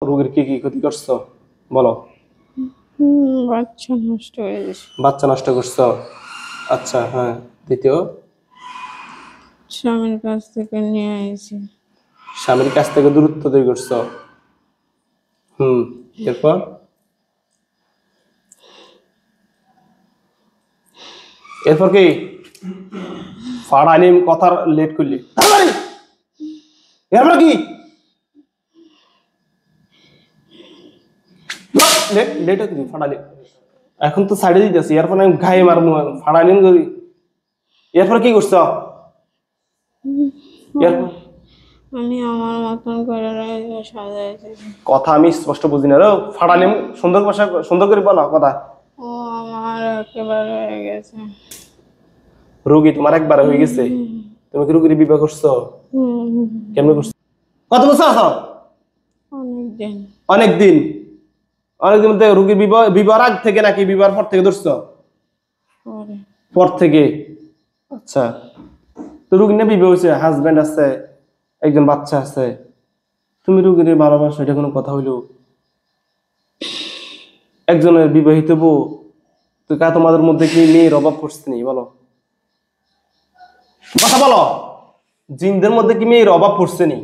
রোগীর কি কি ক্ষতি করছো বলো। বাচ্চা নষ্ট হয়ে গেছে। বাচ্চা নষ্ট করছো, আচ্ছা হ্যাঁ। দ্বিতীয়, স্বামীর কাছ থেকে নিয়ে আইছি। স্বামীর কাছ থেকে দূরত্ব তৈরি করছো। এরপর এরপর কি ফাড়াইনি কথা লেট করলি, এরপর কি লেট লেট হচ্ছে ফাড়ালি, এখন তো সাইডে দিতেছি, এরপর আমি ঘাই মারবো ফাড়াইনি করি। এরপর কি করছো? এরপর আমি আমার মতন করে সাজাইছি। কথা আমি স্পষ্ট বুঝি না রে, ফাড়ালিম সুন্দর ভাষা সুন্দর করে বলো কথা। ও আমার একেবারে হয়ে গেছে। রোগী তোমার একবার হয়ে গেছে, তুমি কি রোগীর বিবাহ করছো? কেমনে করছো? কত বছর আছো? অনেকদিন। অনেকদিন। অনেকদিন বলতে রোগীর বিবাহ আগ থেকে নাকি বিবাহ পর থেকে ধরছো? পর থেকে, আচ্ছা। তো রোগী না বিবাহ হয়েছে, হাজবেন্ড আছে, একজন বাচ্চা আছে, তুমি রোগীর ভালোবাসো, এটা কোনো কথা হইলো? একজনের বিবাহিত বউ, তো কা তোমাদের মধ্যে কি মেয়ের অভাব পড়ছে নি বলো, কথা বলো। জিনদের মধ্যে কি মেয়ের অভাব পড়ছে নি?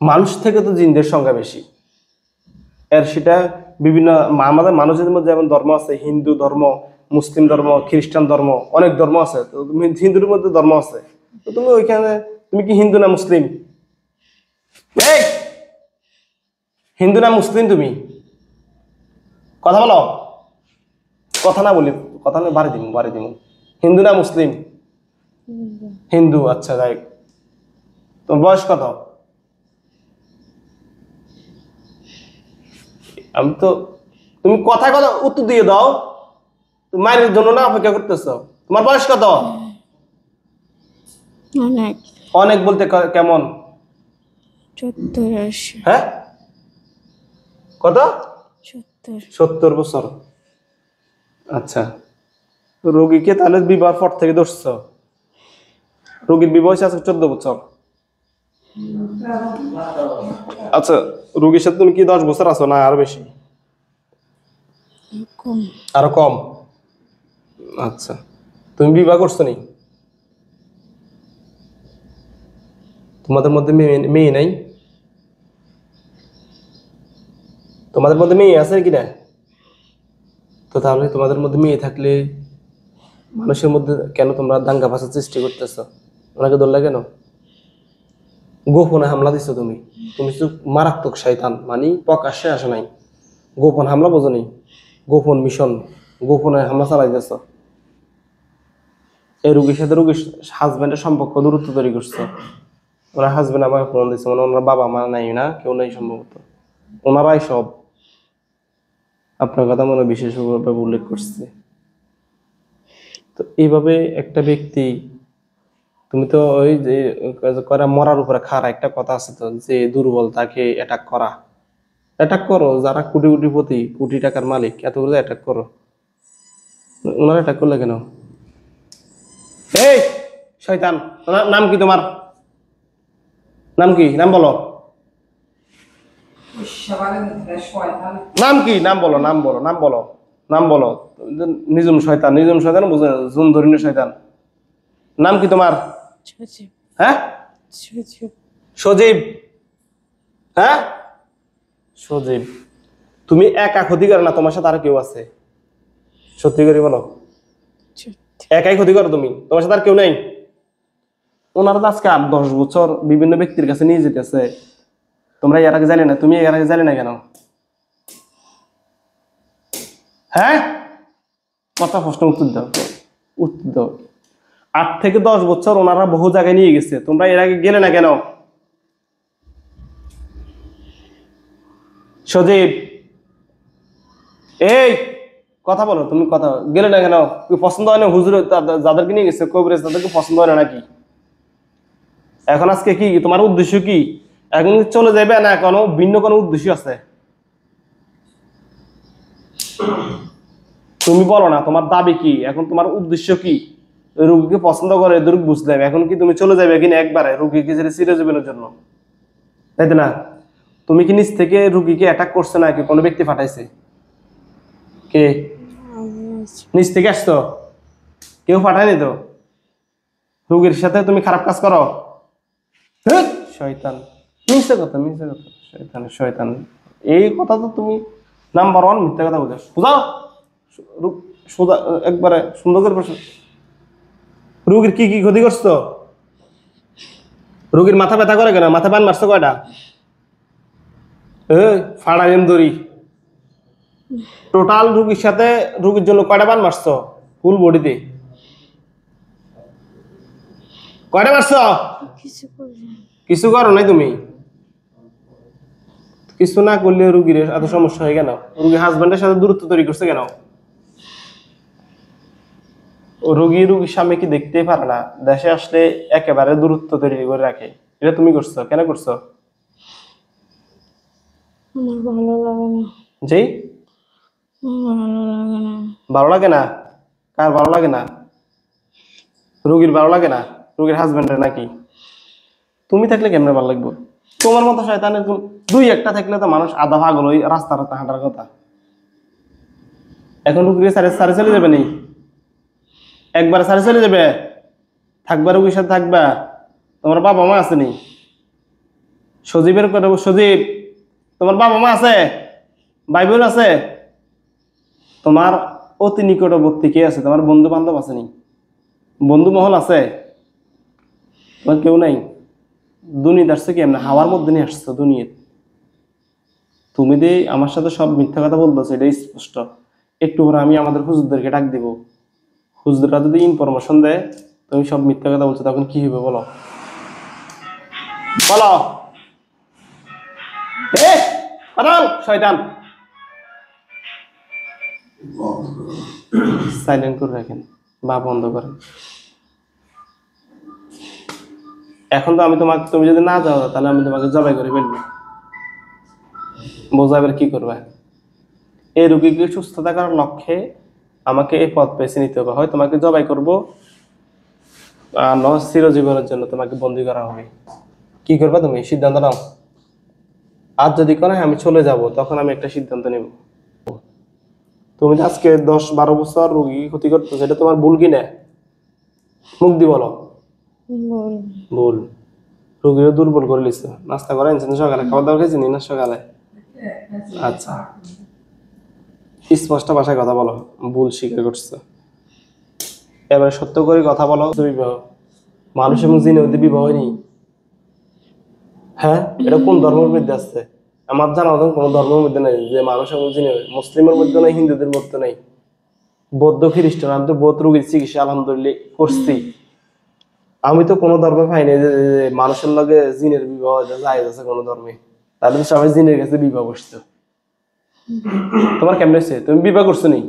মানুষ থেকে তো জিনদের সংখ্যা বেশি। এর সেটা বিভিন্ন আমাদের মানুষের মধ্যে যেমন ধর্ম আছে, হিন্দু ধর্ম, মুসলিম ধর্ম, খ্রিস্টান ধর্ম, অনেক ধর্ম আছে। তো তুমি হিন্দুর মধ্যে ধর্ম আছে, তো তুমি ওইখানে তুমি কি হিন্দু না মুসলিম? এই হিন্দু না মুসলিম তুমি? কথা বলো। কথা না বলি, কথা না বাড়ি দিব। হিন্দু না মুসলিম? হিন্দু, আচ্ছা যাই। তোমার বয়স কত? আমি তো, তুমি কথা কথা উত্তর দিয়ে দাও, মায়ের জন্য না অপেক্ষা করতেছ। তোমার বয়স কত? অনেক। অনেক বলতে কেমন? 70। হ্যাঁ কত? 70 বছর। আচ্ছা, রোগীকে তাহলে বিবাহ পর থেকে ধরছ? রোগীর বিবাহ হয়েছে আজকে 14 বছর। আচ্ছা, রোগীর সাথে তুমি কি 10 বছর আছো না আরো বেশি? আরো কম। আচ্ছা, তুমি বিবাহ করছো নি? তোমাদের মধ্যে মেয়ে নাই? তোমাদের মধ্যে মেয়ে আছে কি না? তো তাহলে তোমাদের মধ্যে মেয়ে থাকলে মানুষের মধ্যে কেন তোমরা দাঙ্গা ফাসাদ সৃষ্টি করতেছ? ওনাকে ধরলে কেন? গোপনে হামলা দিচ্ছ তুমি। তুমি তো মারাত্মক শয়তান, মানে প্রকাশ্যে আসে নাই, গোপন হামলা বোঝো নি, গোপন মিশন, গোপনে হামলা চালাইতেছ। এই রোগীর সাথে রোগীর হাজবেন্ডের সম্পর্ক দূরত্ব তৈরি করছো। ওনার হাজবেন্ড আমাকে ফোন দিচ্ছে, মানে ওনার বাবা মা নাই না, কেউ নেই সম্ভবত, ওনারাই সব। আপনার কথা মনে বিশেষভাবে উল্লেখ করছে। তো এইভাবে একটা ব্যক্তি, তুমি তো ওই যে করা মরার উপরে খাড়া একটা কথা আছে তো, যে দুর্বল তাকে অ্যাটাক করা। অ্যাটাক করো, যারা কোটি কোটিপতি, কোটি টাকার মালিক, এতগুলো অ্যাটাক করো। ওনারা অ্যাটাক করলে কেন? এই শয়তান, নাম কি তোমার? নাম কি? নাম বলো। নাম কি? নাম বলো, নাম বলো, নাম বলো, নাম বলো। নিজম শয়তান, নিজম শয়তান বুঝে না, জুন ধরিনের শয়তান। নাম কি তোমার? হ্যাঁ, সজীব। হ্যাঁ, সজীব। তুমি একা ক্ষতি করো না, তোমার সাথে আর কেউ আছে? সত্যি করে বলো, একাই ক্ষতি করো তুমি? তোমার সাথে আর কেউ নেই? ওনারা তো আজকে 8-10 বছর বিভিন্ন ব্যক্তির কাছে নিয়ে যেতেছে, তোমরা এর আগে জানি না? তুমি এর আগে জানি না কেন? হ্যাঁ, কথা প্রশ্ন উত্তর দাও, উত্তর দাও। 8 থেকে 10 বছর ওনারা বহু জায়গায় নিয়ে গেছে, তোমরা এর আগে গেলে না কেন? সজীব, এই কথা বলো, তুমি কথা গেলে না কেন? পছন্দ হয় না হুজুর যাদেরকে নিয়ে গেছে কবিরাজ, তাদেরকে পছন্দ হয় না নাকি? এখন আজকে কি তোমার উদ্দেশ্য? কি এখন চলে যাবে না কোনো ভিন্ন কোনো উদ্দেশ্য আছে? তুমি বলো না, তোমার দাবি কি? এখন তোমার উদ্দেশ্য কি? রোগীকে পছন্দ করে রোগ বুঝলাম, এখন কি তুমি চলে যাবে কিনা একবারে রোগীকে ছেড়ে চিরজীবনের জন্য, তাই না? তুমি কি নিজ থেকে রুগীকে অ্যাটাক করছো নাকি কোনো ব্যক্তি পাঠাইছে? কে? নিজ থেকে আসছো? কেউ পাঠায়নি তো? রুগীর সাথে তুমি খারাপ কাজ করো? ধ্যাৎ, শয়তান, মিথ্যা কথা, মিথ্যা কথা, শয়তান, শয়তান। এই কথা তো তুমি নাম্বার 1 মিথ্যা কথা বলছো। বুঝাও সোজা একবারে সুন্দর করে বসো। রুগীর কি কি ক্ষতি করছো? রুগীর মাথা ব্যথা করে কেন? মাথা বান মারছো কয়টা? এই ফাড়াইন দড়ি টোটাল রুগীর সাথে রুগীর জন্য কয়টা বান মারছো? ফুল বডিতে কয়টা মারছো? কিছু করি না। কিছু করো নাই তুমি? কিছু না করলে রুগীর এত সমস্যা হয় কেন? রুগীর হাজবেন্ডের সাথে দূরত্ব তৈরি করছে কেন? রুগীর স্বামী কি দেখতেই পারে না? দেশে আসলে একেবারে দূরত্ব তৈরি করে রাখে। এটা তুমি করছো কেন? করছো আমার ভালো লাগে না। জি? আমার ভালো লাগে না। ভালো লাগে না? কার ভালো লাগে না? রুগীর ভালো লাগে না? রুগীর হাজবেন্ডের নাকি? তুমি থাকলে কেমনে ভালো লাগবে? তোমার মতো শয়তানের দুই একটা থাকলে তো মানুষ আধা পাগল ওই রাস্তা রাস্তা হাঁটার কথা। এখন রুগীর সারে সারে চলে যাবে নেই? একবারে সারে চলে যাবে? থাকবা রুগীর সাথে থাকবা? তোমার বাবা মা আছে নি? সজীবের কথা, সজীব তোমার বাবা মা আছে? ভাই বোন আছে? তোমার অতি নিকটবর্তী কে আছে? তোমার বন্ধু বান্ধব আছে নি? বন্ধু মহল আছে? তোমার কেউ নাই? দুনিয়া আসছে কি এমনি হাওয়ার মধ্যে নিয়ে আসছো দুনিয়া। তুমি যে আমার সাথে সব মিথ্যা কথা বলতেছো এটাই স্পষ্ট। একটু পরে আমি আমাদের হুজুরদেরকে ডাক দিব। হুজুররা যদি ইনফরমেশন দেয় তুমি সব মিথ্যা কথা বলছো, তখন কি হবে বলো? বলো। শয়তান সাইলেন্ট করে রাখেন বা বন্ধ করেন। এখন তো আমি তোমাকে, তুমি যদি না যাও তাহলে আমি তোমাকে জবাই করে ফেলবো। বোঝাবার কি করবে? এই রোগীকে সুস্থ থাকার লক্ষ্যে আমাকে এই পথ বেছে নিতে হবে। হয় তোমাকে জবাই করবো, আর নয় চিরজীবনের জন্য তোমাকে বন্দি করা হবে। কি করবে তুমি? সিদ্ধান্ত নাও। আর যদি কোনো আমি চলে যাব তখন আমি একটা সিদ্ধান্ত নেব। তুমি আজকে 10-12 বছর রোগী ক্ষতি করতেছো, এটা তোমার ভুল কিনা? মুখ দি বলো। বল। ভুল। রোগীও দুর্বল করে লিখছো। নাস্তা করে আনছেন সকালে? খাবার দাবার খেয়েছেন না সকালে? আচ্ছা, স্পষ্ট ভাষায় কথা বলো। ভুল স্বীকার করছো, এবারে সত্য করে কথা বলো। বিবাহ মানুষ এবং জিনে ওদের বিবাহ নেই? হ্যাঁ, এটা কোন ধর্মের মধ্যে আছে? আমার জানা মতন কোন ধর্মের মধ্যে নাই যে মানুষ এবং জিনে। মুসলিমের মধ্যে নাই, হিন্দুদের মধ্যে নাই, বৌদ্ধ খ্রিস্টান। আমি তো বহুত রোগীর চিকিৎসা আলহামদুলিল্লাহ করছি। আমি তো কোনো ধর্মে পাই নাই যে মানুষের লগে জিনের বিবাহ জায়েজ আছে কোনো ধর্মে। তাহলে তো সবাই জিনের কাছে বিবাহ করছো। তোমার কেমন হচ্ছে? তুমি বিবাহ করছো নি?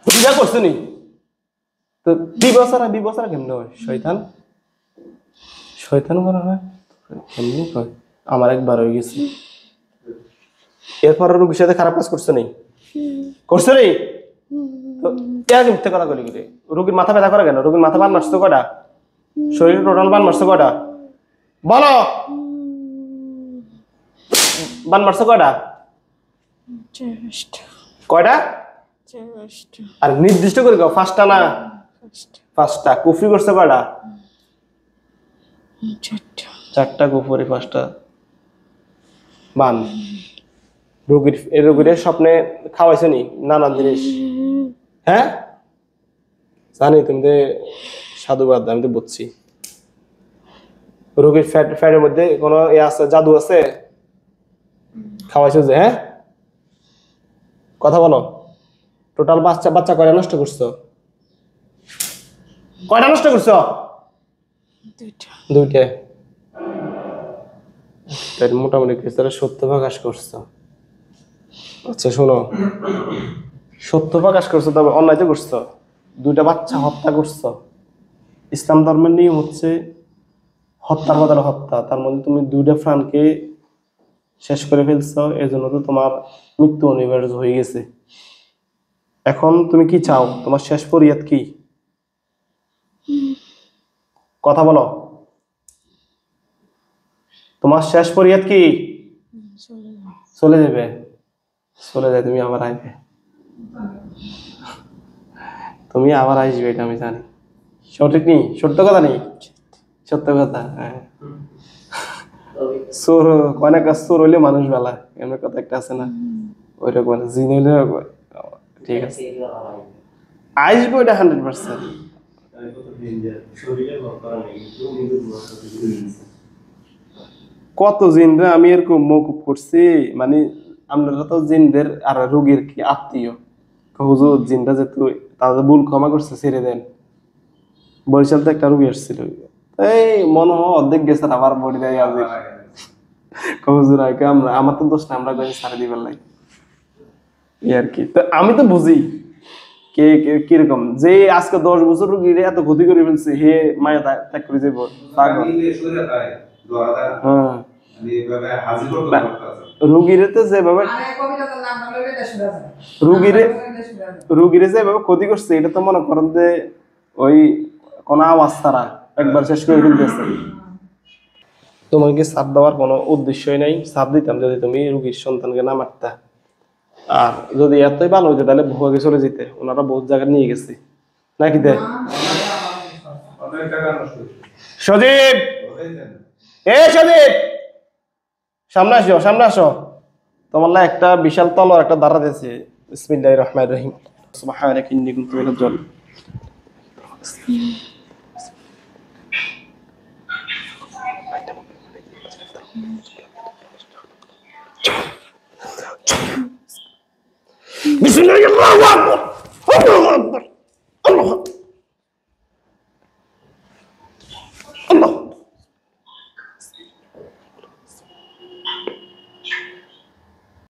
বিবাহ করছো নি? তো বিবাহ ছাড়া কেমনে হয়? শয়তান, শয়তান করা হয় কেমনি হয়? আমার একবার হয়ে গেছে। এরপর রোগীর সাথে খারাপ কাজ করছো নি? করছো নি? তো মিথ্যে কথা বলি রে। রোগীর মাথা ব্যথা করে কেন? রোগীর মাথা বান মারছো কয়টা? শরীরে টোটাল বান মারছো কয়টা? বলো। বান মারছো কয়টা? কয়টা? আর নির্দিষ্ট করে দাও। 5টা না? 5টা। কুফরি করছো কয়টা? 4টা কুফরি, 5টা বান। রোগীর স্বপ্নে খাওয়াইছো নি নানান জিনিস? হ্যাঁ জানি তুমি তো সাধুবাদ, আমি তো বুঝছি। রোগীর ফ্যাটের মধ্যে কোনো আছে, জাদু আছে? খাওয়াইছো যে? হ্যাঁ কথা বলো। টোটাল বাচ্চা কয়টা নষ্ট করছো? কয়টা নষ্ট করছো? 2টা। মোটামুটি কিছুটা সত্য প্রকাশ করছো। আচ্ছা শোনো, সত্য প্রকাশ করছো তবে অন্যায় তো করছো। 2টা বাচ্চা হত্যা করছো। ইসলাম ধর্মের নিয়ম হচ্ছে হত্যার বদলে হত্যা। তার মধ্যে তুমি 2টা প্রাণকে শেষ করে ফেলছো, এজন্য তো তোমার মৃত্যু অনিবার্য হয়ে গেছে। এখন তুমি কি চাও? তোমার শেষ ফরিয়াদ কি? কথা বলো। তোমার শেষ ফরিয়াদ কি? চলে যাও। চলে যাবে? চলে যায় তুমি আবার আসবে, তুমি আবার আসবে, এটা আমি জানি। সঠিক নেই, সত্য কথা নেই, সত্য কথা। হ্যাঁ, চোর অনেক চোর হইলে মানুষ বেলা, এমন কথা একটা আছে না, ওইরকম জিন হইলে ঠিক আছে, আসবে ওইটা 100%। কত জিনরা আমি এরকম মৌকুব করছি, মানে আপনারা তো জিনদের আর রোগীর কি আত্মীয়, হুজুর জিনটা যেহেতু তাদের ভুল ক্ষমা করছে ছেড়ে দেন। বরিশাল তো একটা রোগী আসছিল, এই মনে হয় অর্ধেক গেছে, আবার বডি দেয় আজ হুজুর আগে আমরা, আমার তো দোষ না, আমরা গেছি সারে দিবার লাগে এই আর কি। তো আমি তো বুঝি কে কিরকম, যে আজকে 10 বছর রোগীর এত ক্ষতি করে ফেলছে, হে মায়া ত্যাগ করে যাবো পাগল। হ্যাঁ, রুগীরে তো যেভাবে রুগীরে যেভাবে ক্ষতি করছে, এটা তো মনে করেন যে ওই কোন আওয়াজ ছাড়া একবার শেষ করে ফেলতেছে। তোমাকে চাপ দেওয়ার কোনো উদ্দেশ্যই নাই, চাপ দিতাম যদি তুমি রুগীর সন্তানকে না মারতা। আর যদি এতই ভালো হইতো তাহলে ভুয়াকে চলে যেতে, ওনারা বহুত জায়গায় নিয়ে গেছে নাকি দে। সজীব, এ সজীব, সামনে আসো, সামনে আসো। তোমার না একটা বিশাল তলোয়ার একটা দাঁড়া দিয়েছে। বিসমিল্লাহির রহমানির রহিম। সুবহানাকা ইন্নী কুনতু মিনাজ জালিমিন। বিসমিল্লাহির রহমানির রহিম।